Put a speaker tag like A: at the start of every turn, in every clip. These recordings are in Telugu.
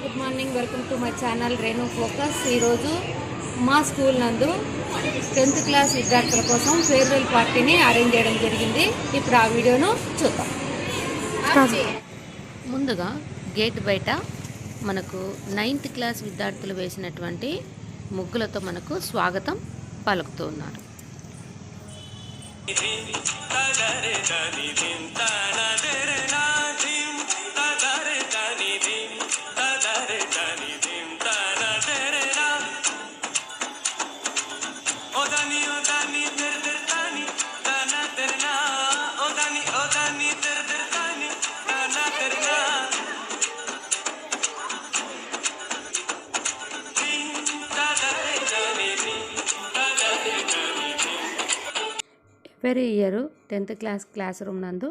A: Good morning. Welcome to my channel Renu focus. ఈరోజు మా స్కూల్ నందు 10th క్లాస్ విద్యార్థుల కోసం ఫేర్వెల్ పార్టీని అరేంజ్ చేయడం జరిగింది. ఇప్పుడు ఆ వీడియోను చూద్దాం. ముందుగా గేట్ బయట మనకు 9th క్లాస్ విద్యార్థులు వేసినటువంటి ముగ్గులతో మనకు స్వాగతం పలుకుతున్నారు. Every year 10th class room నందు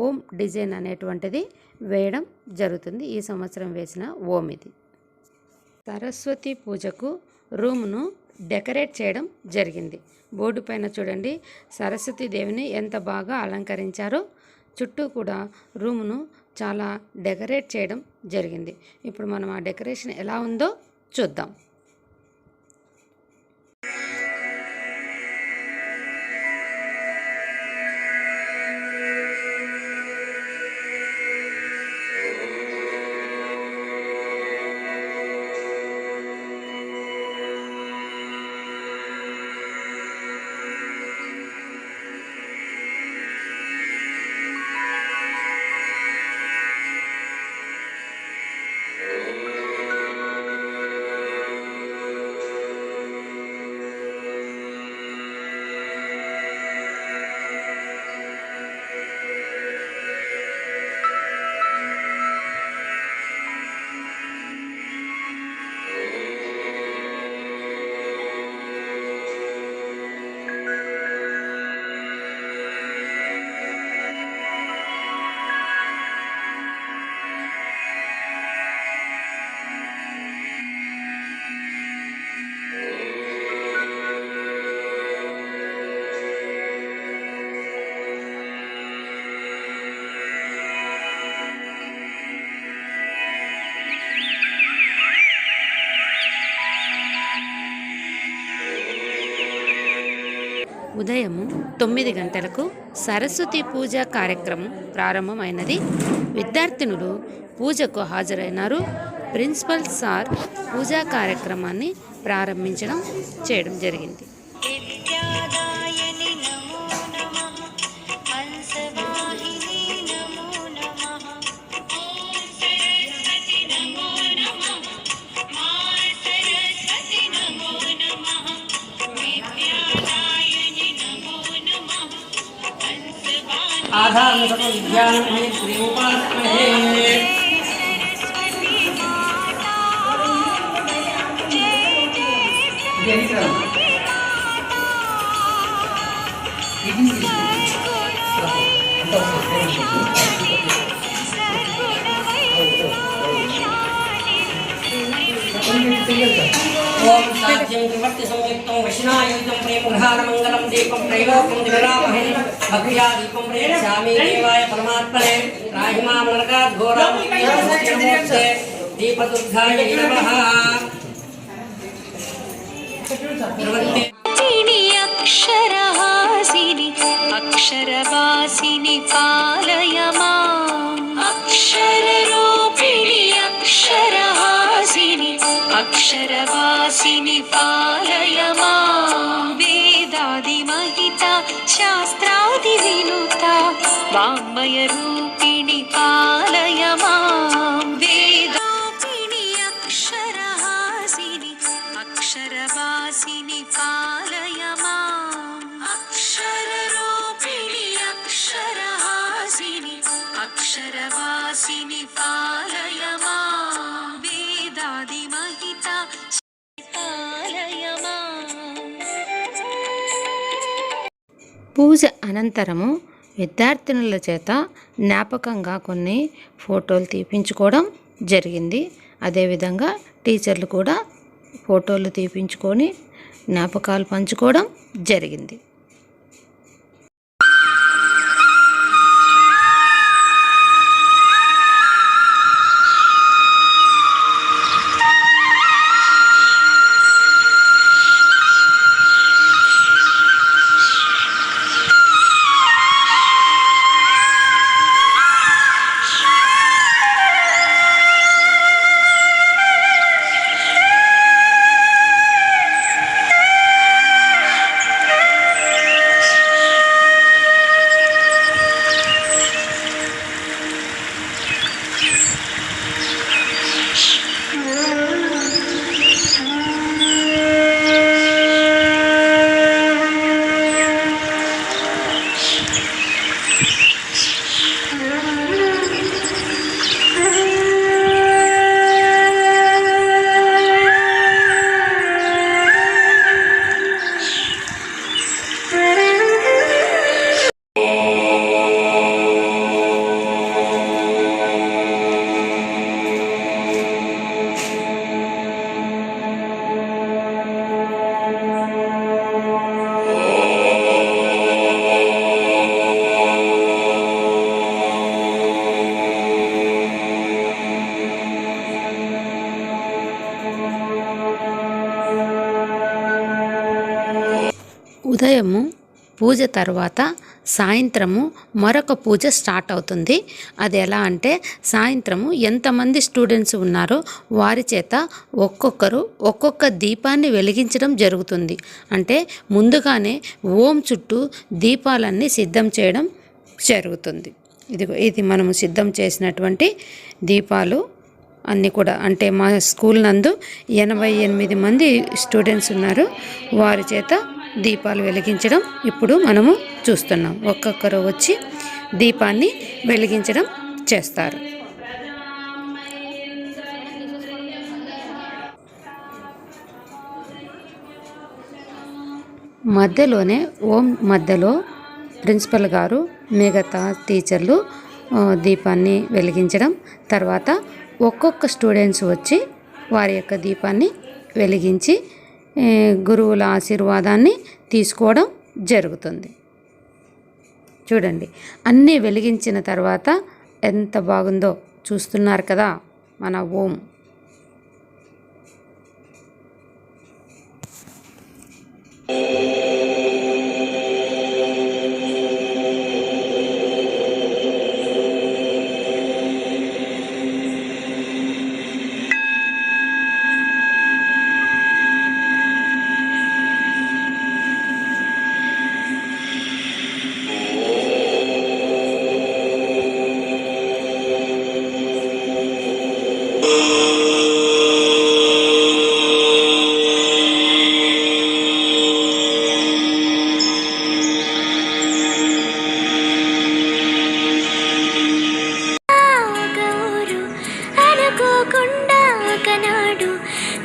A: ఓం డిజైన్ అనేటువంటిది వేయడం జరుగుతుంది. ఈ సంవత్సరం వేసిన ఓం ఇది. సరస్వతి పూజకు రూమ్ను డెకరేట్ చేయడం జరిగింది. బోర్డు పైన చూడండి సరస్వతి దేవిని ఎంత బాగా అలంకరించారో. చుట్టూ కూడా రూమ్ను చాలా డెకరేట్ చేయడం జరిగింది. ఇప్పుడు మనం ఆ డెకరేషన్ ఎలా ఉందో చూద్దాం. ఉదయం 9 గంటలకు సరస్వతి పూజ కార్యక్రమం ప్రారంభమైనది. విద్యార్థినులు పూజకు హాజరైనారు. ప్రిన్సిపల్ సార్ పూజా కార్యక్రమాన్ని చేయడం జరిగింది.
B: आधार सर्व विज्ञान श्रीउपासमहे ओम साध्यं विवर्ति संयुक्तं वैष्णायुतं प्रेमघानमंगलं दीपं त्रैलोक्यं दिव्यरामहे भक्त्या दीपं प्रेषयामि देवाय परमात्मने राहिमां नरकात् घोरां नमोस्ते दीपदुर्गाय नमः।
C: अक्षरहासिनि अक्षरवासिनि पालय माम् अक्षररूपिणि अक्षरहासिनि अक्षरवासिनि पालय माम् वेदादिमहिता शास्त्रादिविनुता वाङ्मयरूपिणि पालय माम् वेदापिणि अक्षरहासिनि अक्षरवासिनि पालय माम् अक्षररूपिणि अक्षरहासिनि अक्षरवासिनि पालय माम् वेदादिमहिता पालय माम्।
A: పూజ అనంతరము విద్యార్థినుల చేత జ్ఞాపకంగా కొన్ని ఫోటోలు తీపించుకోవడం జరిగింది. అదేవిధంగా టీచర్లు కూడా ఫోటోలు తీపించుకొని జ్ఞాపకాలు పంచుకోవడం జరిగింది. ఉదయము పూజ తర్వాత సాయంత్రము మరొక పూజ స్టార్ట్ అవుతుంది. అది ఎలా అంటే సాయంత్రము ఎంతమంది స్టూడెంట్స్ ఉన్నారో వారి చేత ఒక్కొక్కరు ఒక్కొక్క దీపాన్ని వెలిగించడం జరుగుతుంది. అంటే ముందుగానే ఓం చుట్టూ దీపాలన్నీ సిద్ధం చేయడం జరుగుతుంది. ఇది మనము సిద్ధం చేసినటువంటి దీపాలు అన్నీ కూడా, అంటే మా స్కూల్ నందు 88 మంది స్టూడెంట్స్ ఉన్నారు. వారి చేత దీపాలు వెలిగించడం ఇప్పుడు మనము చూస్తున్నాం. ఒక్కొక్కరు వచ్చి దీపాన్ని వెలిగించడం చేస్తారు. మధ్యలోనే మధ్యలో ప్రిన్సిపల్ గారు మిగతా టీచర్లు దీపాన్ని వెలిగించడం, తర్వాత ఒక్కొక్క స్టూడెంట్స్ వచ్చి వారి యొక్క దీపాన్ని వెలిగించి గురువుల ఆశీర్వాదాన్ని తీసుకోవడం జరుగుతుంది. చూడండి, అన్నీ వెలిగించిన తర్వాత ఎంత బాగుందో చూస్తున్నారు కదా మన ఓం.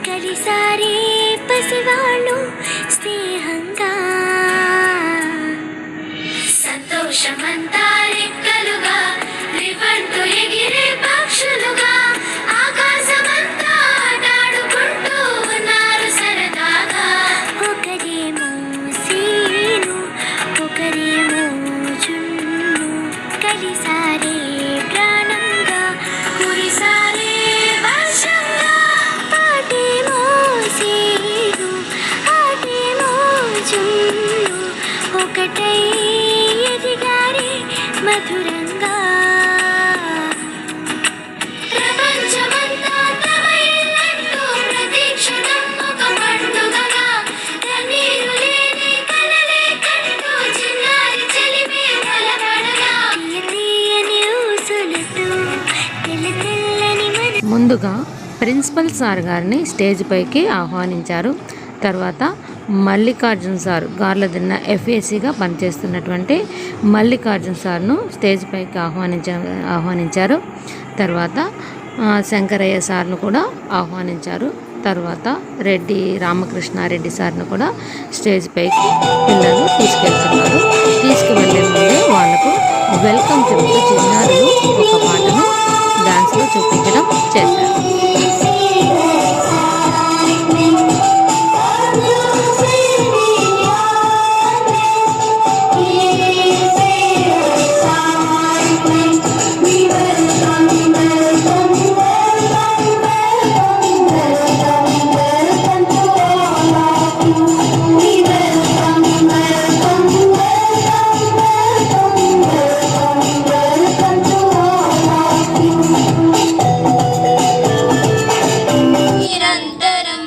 D: కలిసారే పసివాళ్ళు స్నేహంగా సంతోషమంతా రెక్కలుగా రివంటు ఎగిరే పక్షులుగా ఆకాశమంతా ఆటాడుకుంటూ ఉన్నారు సరదాగా. ఒకరేమో సీను ఒకరేమో జున్ను కలిసారే ప్రాణంగా కురిసారే వర్షంగా. ఆటేమో సీను ఆటేమో జున్ను ఒకటై ఎదిగారే మధురంగా. ప్రపంచమంతా తమ ఇల్లంటూ ప్రతి క్షణం ఒక పండుగగా కన్నీరు లేని కలలే కంటూ చిన్నారి చెలిమే బలపడగా. తీయని ఊసులతో తెల్ల తెల్లని
A: ముందుగా ప్రిన్సిపల్ సార్ గారిని స్టేజ్ పైకి ఆహ్వానించారు. తర్వాత మల్లికార్జున్ సార్, గార్లదిన్న ఎఫ్ఏసీగా పనిచేస్తున్నటువంటి మల్లికార్జున్ సార్ను స్టేజ్ పైకి ఆహ్వానించారు. తర్వాత శంకరయ్య సార్ను కూడా ఆహ్వానించారు. తర్వాత రెడ్డి రామకృష్ణారెడ్డి సార్ను కూడా స్టేజ్ పైకి పిల్లలు తీసుకెళ్తున్నారు. తీసుకువెళ్ళే ముందే వాళ్ళకు వెల్కమ్ చెప్తూ చిన్నారులు ఒక పాటను డాన్స్లో చూపించడం చేశారు.
D: నిరంతరం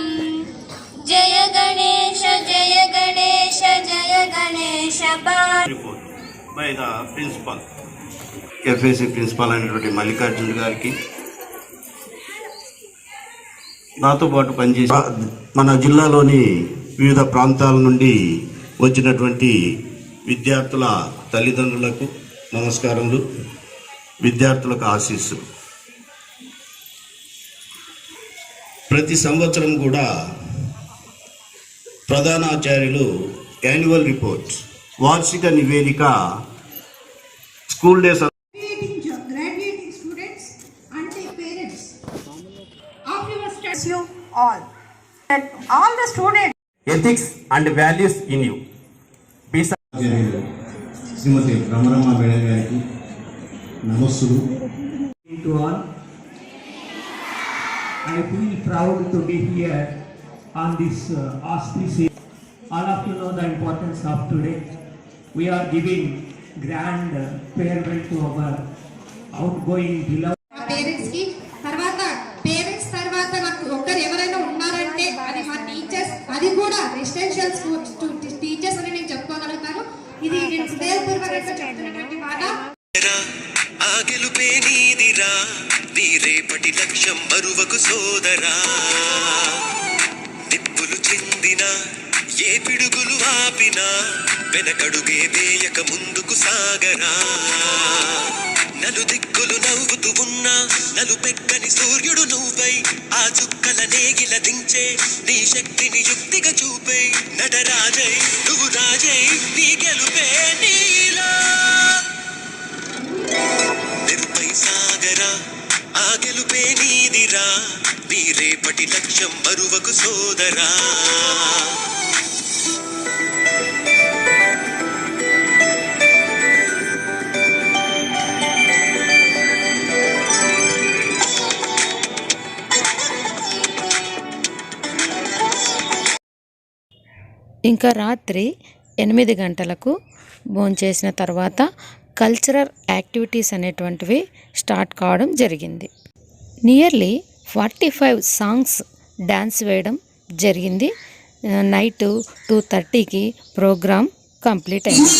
D: జయ గణేశ జయ గణేశ జయ Ganesha
E: report by the principal, FAC principal అయినటువంటి మల్లికార్జున గారికి, నాతో పాటు పనిచేసి మన జిల్లాలోని వివిధ ప్రాంతాల నుండి వచ్చినటువంటి విద్యార్థుల తల్లిదండ్రులకు నమస్కారములు, విద్యార్థులకు ఆశీస్సులు. ప్రతి సంవత్సరం కూడా ప్రధానాచార్యులు యాన్యువల్ రిపోర్ట్, వార్షిక నివేదిక, school days
F: graduating students and their parents of your studies, you all the students
G: ethics and values in you.
H: Shrimati Ramaramma madam గారికి నమస్సులు.
I: To all, I feel proud to be here on this auspicious all of you know the importance of today. We are giving grand farewell to our outgoing beloved.
F: Parents కి పేరెంట్స్ తర్వాత నాకు ఒక్కరు ఎవరైనా ఉన్నారంటే అది మా టీచర్స్, అది కూడా రెసిడెన్షియల్ స్కూల్ టీచర్స్ అని నేను చెప్పుకోగలుగుతాను. ఇది నేను హృదయపూర్వకంగా చెప్తున్నటువంటి మాట.
J: ఆ గెలుపే నీదిరా, నీ రేపటి లక్ష్యం మరువకు సోదరా. నిప్పులు చిందినా, ఏ పిడుగులు ఆపినా, వెనకడుగే వేయక ముందుకు సాగరా. నలు దిక్కులు నవ్వుతూ ఉన్నా, నలుపెక్కని సూర్యుడు నువ్వై, ఆ చుక్కల నేగిల దించే నీ శక్తిని యుక్తిగా చూపే. నటరాజై నువ్వు రాజై, నీ గెలుపే నీలో. నిరుపై సాగరా, ఆ గెలుపే నీదిరా, నీ రేపటి లక్ష్యం మరువకు సోదరా.
A: ఇంకా రాత్రి 8 గంటలకు భోంచేసిన తర్వాత కల్చరల్ యాక్టివిటీస్ అనేటువంటివి స్టార్ట్ కావడం జరిగింది. నియర్లీ 45 సాంగ్స్ డ్యాన్స్ వేయడం జరిగింది. నైట్ 2:30కి ప్రోగ్రామ్ కంప్లీట్ అయింది.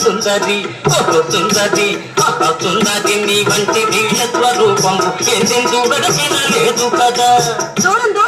B: సుందరి సుందరి సుందరి నీ వంటి వీళ్ళ స్వరూపము ఎందెందు వెదకిన లేదు కదా చూడండు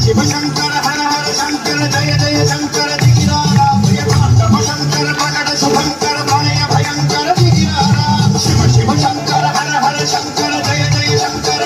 J: శివ శంకర హర హర శంకర జయ జయ శంకర దిగిరారా భయతాండవ శంకర ప్రకట శుభంకర భయ భయంకర దిగిరారా శివ శివ శంకర హర హర శంకర జయ జయ శంకర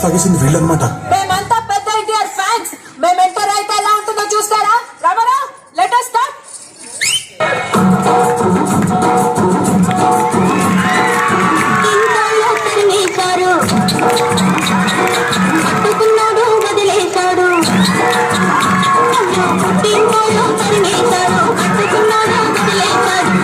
K: తాగేసింది వీళ్ళనమాట.
L: మేమంతా పెద్ద ఎన్టీఆర్ ఫ్యాన్స్. మేము ఎంటర్ అయితే ఎలా ఉంటుందో చూస్తారా? Ramana, let us start. పట్టుకున్నాడు వదిలేశాడు, పట్టుకున్నాడు వదిలేశాడు.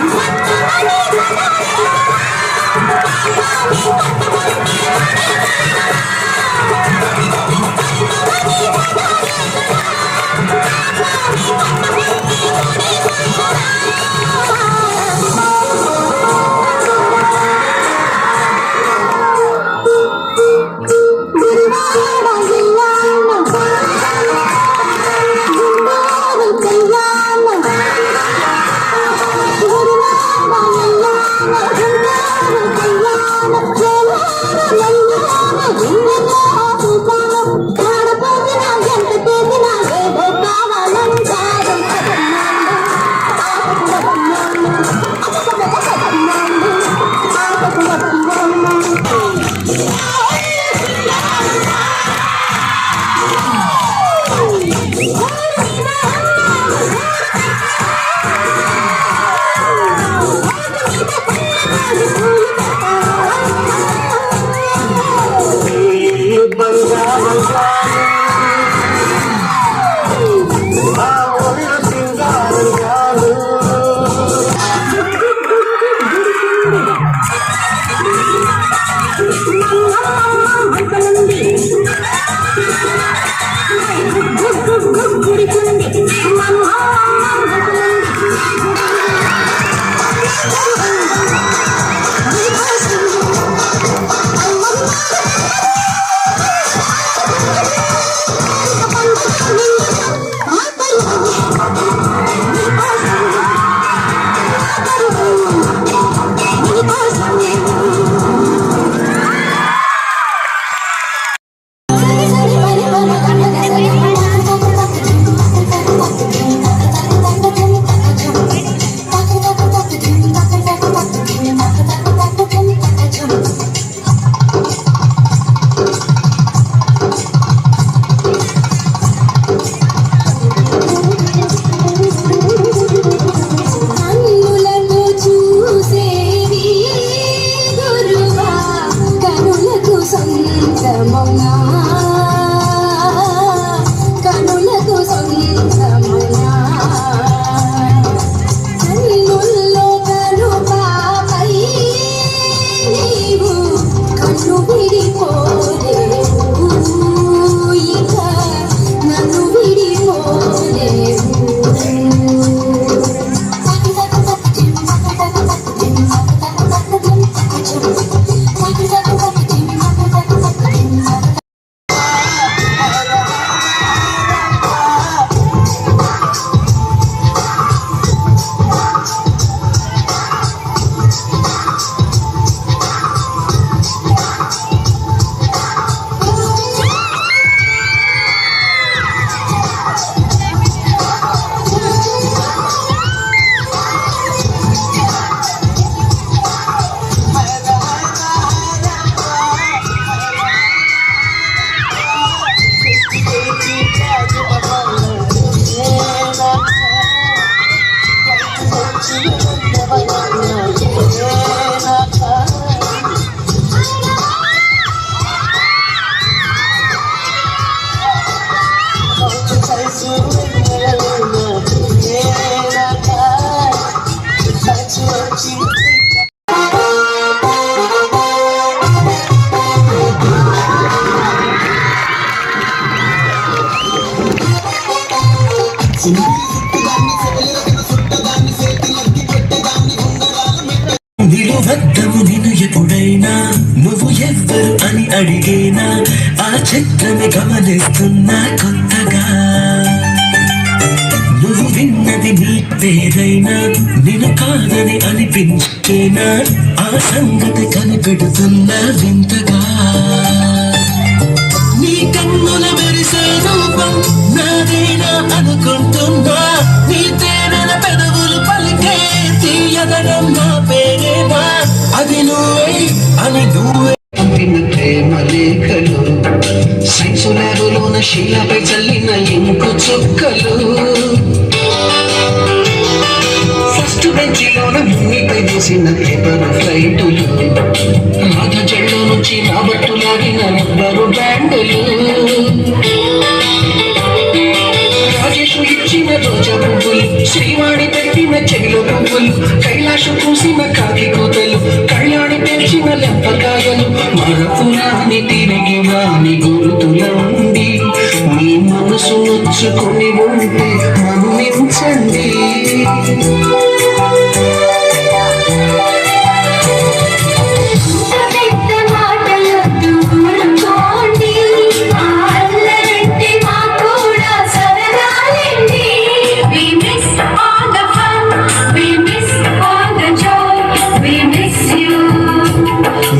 K: నువ్వు ఎవ్వరు అని అడిగేనా ఆ చక్రమే గమనిస్తున్నా కొత్తగా నువ్వు విన్నది నీ పేరైనా నేను కాదని అనిపించేనా ఆ సంగతి కనిపెడుతున్నా వింతగా నీ కన్నుల మెరిసే రూపం నాదేనా అనుకుంటున్నా నీ తేనెల పెదవులు పలికే తీయదనం నా పేరేనా అది నువ్వే అని నువ్వే పంపిన ప్రేమ లేఖలు సైన్సు ల్యాబులోన శిలపై చల్లిన ఇంకు చుక్కలు ఫస్ట్ బెంచిలోన భూమిపై వేసిన పేపర్ ఫ్లైటులు రాధ చెడు నుంచి రాబట్టు లాగిన రబ్బరు బ్యాండులు రాజేషు ఇచ్చిన రోజా పువ్వులు శ్రీవాణి పెట్టిన చెవిలో పువ్వులు కైలాషు పూసిన కాకి కూతలు కళ్యాణి పెంచిన లెంపకాయలు మరపురాని తిరిగి రాని గుర్తుల ఉండి మీ మనసు నొచ్చుకొని ఉంటే మన్నించండి
D: పెద్ద మాటలొద్దు ఊరుకోండి అల్లరంటే మాకు కూడా సరదాలండి We miss all the fun, we miss all the joy, we miss you.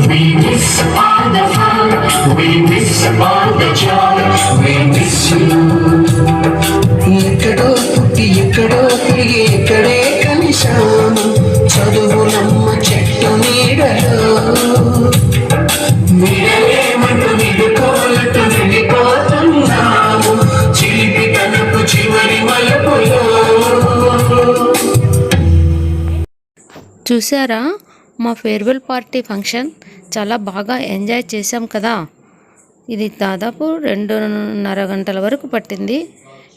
K: We miss all the fun, we miss all the joy, we miss you. ఎక్కడో పుట్టి ఎక్కడో తిరిగి ఎక్కడే కలిశాము చదువులమ్మ చెట్టు నీడలో నీడలేమంటూ నిడుకోలట్టు వెళ్ళిపోతున్నాము చిలిపి తనపు చివరి మలుపులో
A: చూసారా మా ఫేర్వెల్ పార్టీ ఫంక్షన్ చాలా బాగా ఎంజాయ్ చేసాం కదా. ఇది దాదాపు 2.5 గంటల వరకు పట్టింది.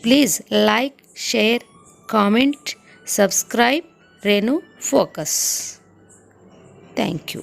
A: Please like, share, comment, subscribe Renu focus. Thank you.